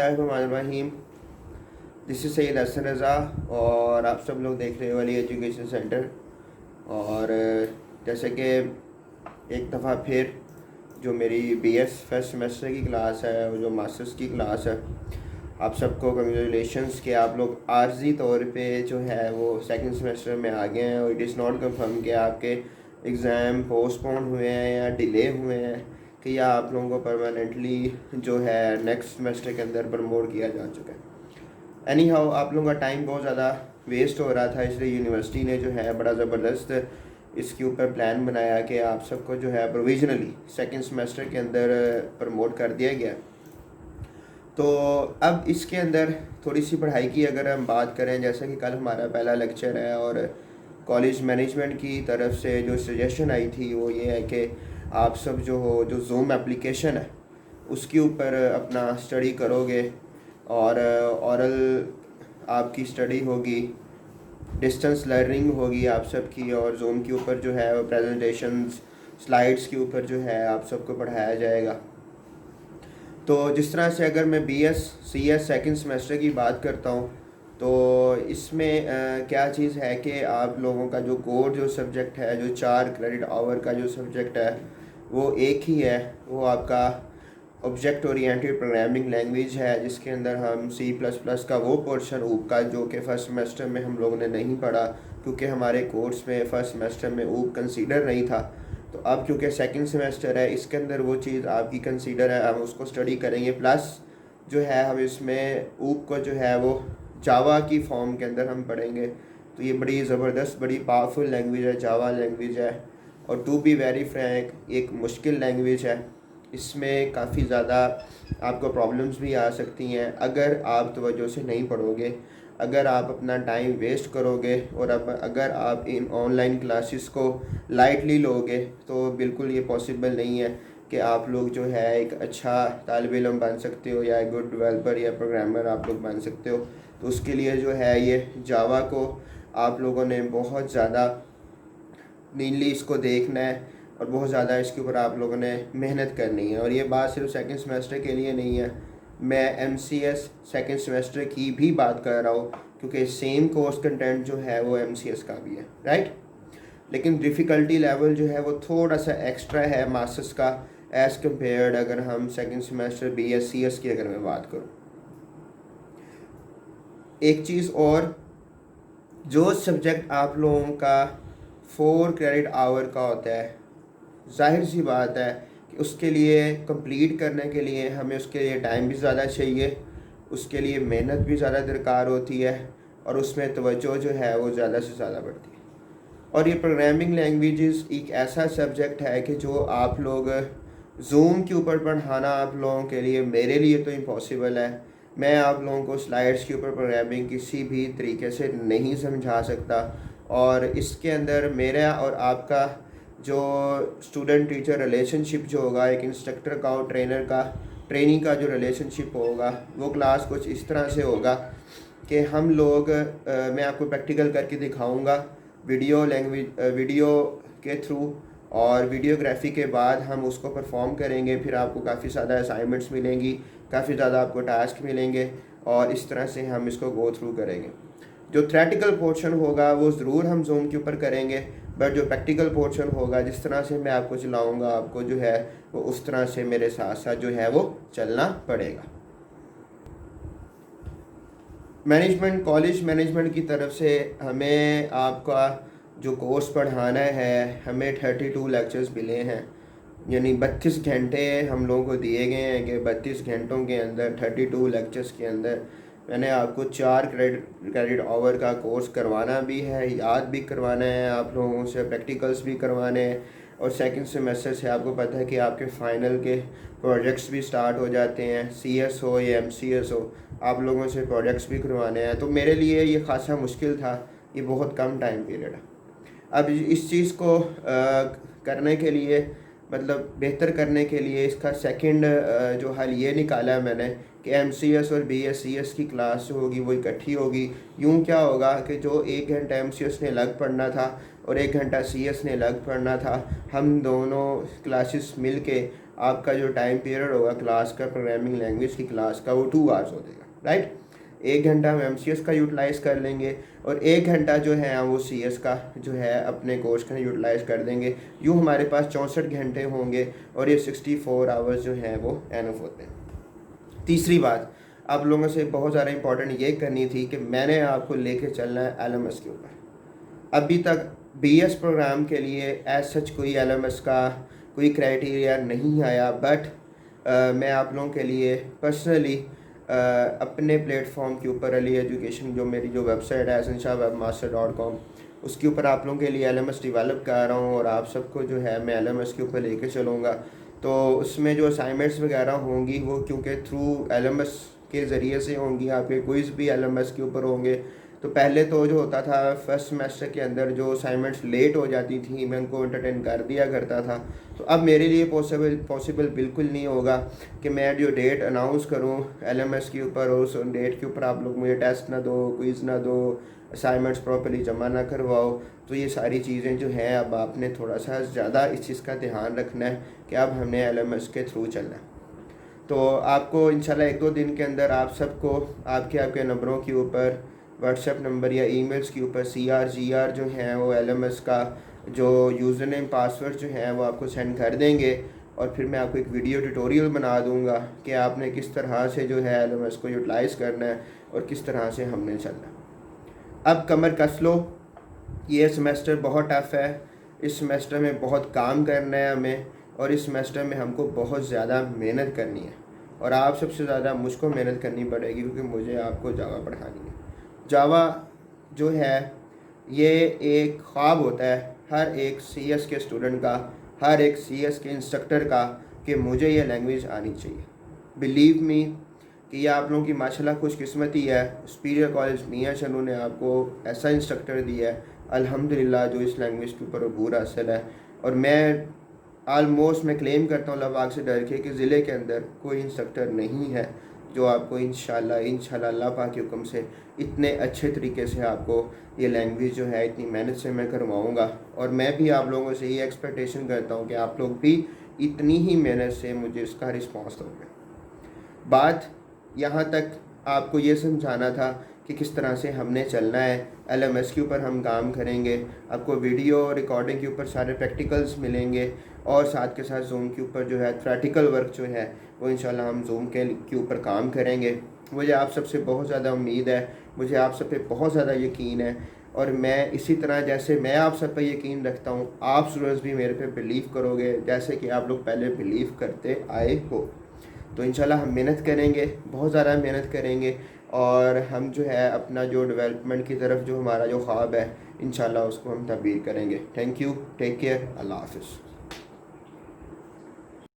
बिस्मिल्लाहिर्रहमानिर्रहीम। This is Syed Hasan रज़ा और आप सब लोग देख रहे हो वाली एजुकेशन सेंटर। और जैसे कि एक दफ़ा फिर जो मेरी बीएस फर्स्ट सेमेस्टर की क्लास है और जो मास्टर्स की क्लास है, आप सबको कंग्रेचुलेशंस कि आप लोग आर्जी तौर पे जो है वो सेकंड सेमेस्टर में आ गए हैं। और इट इज़ नॉट कंफर्म कि आपके एग्ज़ाम पोस्टपोन हुए हैं या डिले हुए हैं कि या आप लोगों को परमानेंटली जो है नेक्स्ट सेमेस्टर के अंदर प्रमोट किया जा चुका है। एनी हाउ आप लोगों का टाइम बहुत ज़्यादा वेस्ट हो रहा था, इसलिए यूनिवर्सिटी ने जो है बड़ा ज़बरदस्त इसके ऊपर प्लान बनाया कि आप सबको जो है प्रोविजनली सेकंड सेमेस्टर के अंदर प्रमोट कर दिया गया। तो अब इसके अंदर थोड़ी सी पढ़ाई की अगर हम बात करें, जैसा कि कल हमारा पहला लेक्चर है और कॉलेज मैनेजमेंट की तरफ से जो सजेशन आई थी वो ये है कि आप सब जो ज़ूम एप्लीकेशन है उसके ऊपर अपना स्टडी करोगे और औरल आपकी स्टडी होगी, डिस्टेंस लर्निंग होगी आप सबकी, और ज़ूम के ऊपर जो है प्रेजेंटेशंस स्लाइड्स के ऊपर जो है आप सबको पढ़ाया जाएगा। तो जिस तरह से अगर मैं बीएस सीएस सेकंड सेमेस्टर की बात करता हूँ तो इसमें क्या चीज़ है कि आप लोगों का जो कोर जो सब्जेक्ट है, जो 4 क्रेडिट आवर का जो सब्जेक्ट है वो एक ही है। वो आपका ऑब्जेक्ट ओरिएंटेड प्रोग्रामिंग लैंग्वेज है, जिसके अंदर हम C++ का वो पोर्शन ऊप का जो कि फ़र्स्ट सेमेस्टर में हम लोगों ने नहीं पढ़ा क्योंकि हमारे कोर्स में फ़र्स्ट सेमेस्टर में ऊप कंसीडर नहीं था। तो अब क्योंकि सेकंड सेमेस्टर है इसके अंदर वो चीज़ आपकी कंसीडर है, हम उसको स्टडी करेंगे। प्लस जो है हम इसमें ऊप को जो है वो जावा की फॉर्म के अंदर हम पढ़ेंगे। तो ये बड़ी ज़बरदस्त बड़ी पावरफुल लैंग्वेज है, जावा लैंग्वेज है, और टू बी वेरी फ्रैंक एक मुश्किल लैंग्वेज है। इसमें काफ़ी ज़्यादा आपको प्रॉब्लम्स भी आ सकती हैं अगर आप तवज्जो से नहीं पढ़ोगे, अगर आप अपना टाइम वेस्ट करोगे और अब अगर आप इन ऑनलाइन क्लासेस को लाइटली लोगे तो बिल्कुल ये पॉसिबल नहीं है कि आप लोग जो है एक अच्छा तालिब इल्म बन सकते हो या एक गुड डेवलपर या प्रोग्रामर आप लोग बन सकते हो। तो उसके लिए जो है ये जावा को आप लोगों ने बहुत ज़्यादा नीनली इसको देखना है और बहुत ज़्यादा इसके ऊपर आप लोगों ने मेहनत करनी है। और ये बात सिर्फ सेकंड सेमेस्टर के लिए नहीं है, मैं MCS सेकंड सेमेस्टर की भी बात कर रहा हूँ क्योंकि सेम कोर्स कंटेंट जो है वो MCS का भी है, राइट। लेकिन डिफ़िकल्टी लेवल जो है वो थोड़ा सा एक्स्ट्रा है मास्टर्स का एज़ कम्पेयर्ड अगर हम सेकंड सेमेस्टर BScs की अगर मैं बात करूँ। एक चीज़ और, जो सब्जेक्ट आप लोगों का 4 क्रेडिट आवर का होता है, जाहिर सी बात है कि उसके लिए कंप्लीट करने के लिए हमें उसके लिए टाइम भी ज़्यादा चाहिए, उसके लिए मेहनत भी ज़्यादा दरकार होती है और उसमें तवज्जो जो है वो ज़्यादा से ज़्यादा बढ़ती है। और ये प्रोग्रामिंग लैंग्वेजेस एक ऐसा सब्जेक्ट है कि जो आप लोग ज़ूम के ऊपर पढ़ाना आप लोगों के लिए, मेरे लिए तो इम्पॉसिबल है। मैं आप लोगों को स्लाइड्स के ऊपर प्रोग्रामिंग किसी भी तरीके से नहीं समझा सकता। और इसके अंदर मेरा और आपका जो स्टूडेंट टीचर रिलेशनशिप जो होगा, एक इंस्ट्रक्टर का और ट्रेनर का ट्रेनिंग का जो रिलेशनशिप होगा, वो क्लास कुछ इस तरह से होगा कि हम लोग मैं आपको प्रैक्टिकल करके दिखाऊंगा वीडियो के थ्रू, और वीडियोग्राफी के बाद हम उसको परफॉर्म करेंगे। फिर आपको काफ़ी ज़्यादा असाइनमेंट्स मिलेंगी, काफ़ी ज़्यादा आपको टास्क मिलेंगे और इस तरह से हम इसको गो थ्रू करेंगे। जो थ्योरेटिकल पोर्शन होगा वो ज़रूर हम ज़ूम के ऊपर करेंगे, बट जो प्रैक्टिकल पोर्शन होगा जिस तरह से मैं आपको चलाऊँगा आपको जो है वो उस तरह से मेरे साथ साथ जो है वो चलना पड़ेगा। मैनेजमेंट कॉलेज मैनेजमेंट की तरफ से हमें आपका जो कोर्स पढ़ाना है, हमें 32 लेक्चर्स मिले हैं, यानी 32 घंटे हम लोगों को दिए गए हैं कि 32 घंटों के अंदर 32 लेक्चर्स के अंदर मैंने आपको 4 क्रेडिट आवर का कोर्स करवाना भी है, याद भी करवाना है आप लोगों से, प्रैक्टिकल्स भी करवाने हैं। और सेकंड सेमेस्टर से आपको पता है कि आपके फ़ाइनल के प्रोजेक्ट्स भी स्टार्ट हो जाते हैं, CS हो या MCS हो, आप लोगों से प्रोजेक्ट्स भी करवाने हैं। तो मेरे लिए ये खासा मुश्किल था, ये बहुत कम टाइम पीरियड है। अब इस चीज़ को करने के लिए, मतलब बेहतर करने के लिए इसका सेकंड जो हल ये निकाला है मैंने कि MCS और BScs की क्लास जो होगी वो इकट्ठी होगी। यूँ क्या होगा कि जो 1 घंटा MCS ने अलग पढ़ना था और 1 घंटा CS ने अलग पढ़ना था, हम दोनों क्लासेस मिल के आपका जो टाइम पीरियड होगा क्लास का, प्रोग्रामिंग लैंग्वेज की क्लास का, वो 2 आवर्स हो जाएगा, राइट। 1 घंटा हम MCS का यूटिलाइज़ कर लेंगे और 1 घंटा जो है हम वो CS का जो है अपने कोर्स का यूटिलाइज़ कर देंगे। यूँ हमारे पास 64 घंटे होंगे और ये 64 आवर्स जो हैं वो एनफ होते हैं। तीसरी बात आप लोगों से बहुत ज़्यादा इंपॉर्टेंट ये करनी थी कि मैंने आपको लेके चलना है LMS के ऊपर। अभी तक BS प्रोग्राम के लिए एज सच कोई LMS का कोई क्राइटेरिया नहीं आया, बट मैं आप लोगों के लिए पर्सनली अपने प्लेटफॉर्म के ऊपर अली एजुकेशन जो मेरी जो वेबसाइट है ehsanshahwebmaster.com, उसके ऊपर आप लोगों के लिए LMS डेवलप कर रहा हूँ और आप सबको जो है मैं LMS के ऊपर लेके चलूँगा। तो उसमें जो असाइनमेंट्स वगैरह होंगी वो क्योंकि थ्रू LMS के ज़रिए से होंगी, आपके क्विज़ भी LMS के ऊपर होंगे। तो पहले तो जो होता था फर्स्ट सेमेस्टर के अंदर जो असाइनमेंट्स लेट हो जाती थी मैं उनको एंटरटेन कर दिया करता था। तो अब मेरे लिए पॉसिबल बिल्कुल नहीं होगा कि मैं जो डेट अनाउंस करूं LMS के ऊपर और उस डेट के ऊपर आप लोग मुझे टेस्ट ना दो, क्विज़ ना दो, असाइनमेंट्स प्रॉपर्ली जमा ना करवाओ। तो ये सारी चीज़ें जो हैं अब आपने थोड़ा सा ज़्यादा इस चीज़ का ध्यान रखना है कि अब हमने LMS के थ्रू चलना है। तो आपको इंशाल्लाह 1-2 दिन के अंदर आप सबको आपके नंबरों के ऊपर व्हाट्सएप नंबर या ईमेल्स के ऊपर CRGR जो हैं वो LMS का जो यूज़र नेम पासवर्ड जो है वो आपको सेंड कर देंगे और फिर मैं आपको एक वीडियो ट्यूटोरियल बना दूंगा कि आपने किस तरह से जो है LMS को यूटिलाइज़ करना है और किस तरह से हमने चलना है। अब कमर कस लो, ये सेमेस्टर बहुत टफ़ है, इस सेमेस्टर में बहुत काम करना है हमें और इस सेमेस्टर में हमको बहुत ज़्यादा मेहनत करनी है और आप सबसे ज़्यादा मुझको मेहनत करनी पड़ेगी क्योंकि मुझे आपको जावा पढ़ानी है। जावा जो है ये एक ख्वाब होता है हर एक CS के स्टूडेंट का, हर एक CS के इंस्ट्रक्टर का कि मुझे ये लैंग्वेज आनी चाहिए। बिलीव मी कि ये आप लोगों की माशाल्लाह खुशकिस्मती है, सुपीरियर कॉलेज मियां चनू ने आपको ऐसा इंस्ट्रक्टर दिया है अल्हम्दुलिल्लाह जो इस लैंग्वेज के ऊपर अबूर हासिल है। और मैं आलमोस्ट मैं क्लेम करता हूँ अल्लाह से डर के कि ज़िले के अंदर कोई इंस्ट्रक्टर नहीं है जो आपको इंशाल्लाह अल्लाह पाक के हुक्म से इतने अच्छे तरीके से आपको ये लैंग्वेज जो है इतनी मेहनत से मैं करवाऊँगा। और मैं भी आप लोगों से ये एक्सपेक्टेशन करता हूँ कि आप लोग भी इतनी ही मेहनत से मुझे इसका रिस्पॉन्स दोगे। बात यहाँ तक आपको ये समझाना था कि किस तरह से हमने चलना है। LMS के ऊपर हम काम करेंगे, आपको वीडियो रिकॉर्डिंग के ऊपर सारे प्रैक्टिकल्स मिलेंगे और साथ के साथ जूम के ऊपर जो है प्रैक्टिकल वर्क जो है वो इंशाल्लाह हम जूम के ऊपर काम करेंगे। मुझे आप सबसे बहुत ज़्यादा उम्मीद है, मुझे आप सब पे बहुत ज़्यादा यकीन है और मैं इसी तरह जैसे मैं आप सब पे यकीन रखता हूँ आप स्टूडेंट्स भी मेरे पे बिलीव करोगे जैसे कि आप लोग पहले बिलीव करते आए हो। तो इंशाल्लाह हम मेहनत करेंगे, बहुत ज़्यादा मेहनत करेंगे और हम जो है अपना जो डेवलपमेंट की तरफ जो हमारा जो ख्वाब है इंशाल्लाह उसको हम तब्दील करेंगे। थैंक यू, टेक केयर, अल्लाह हाफ़िज़।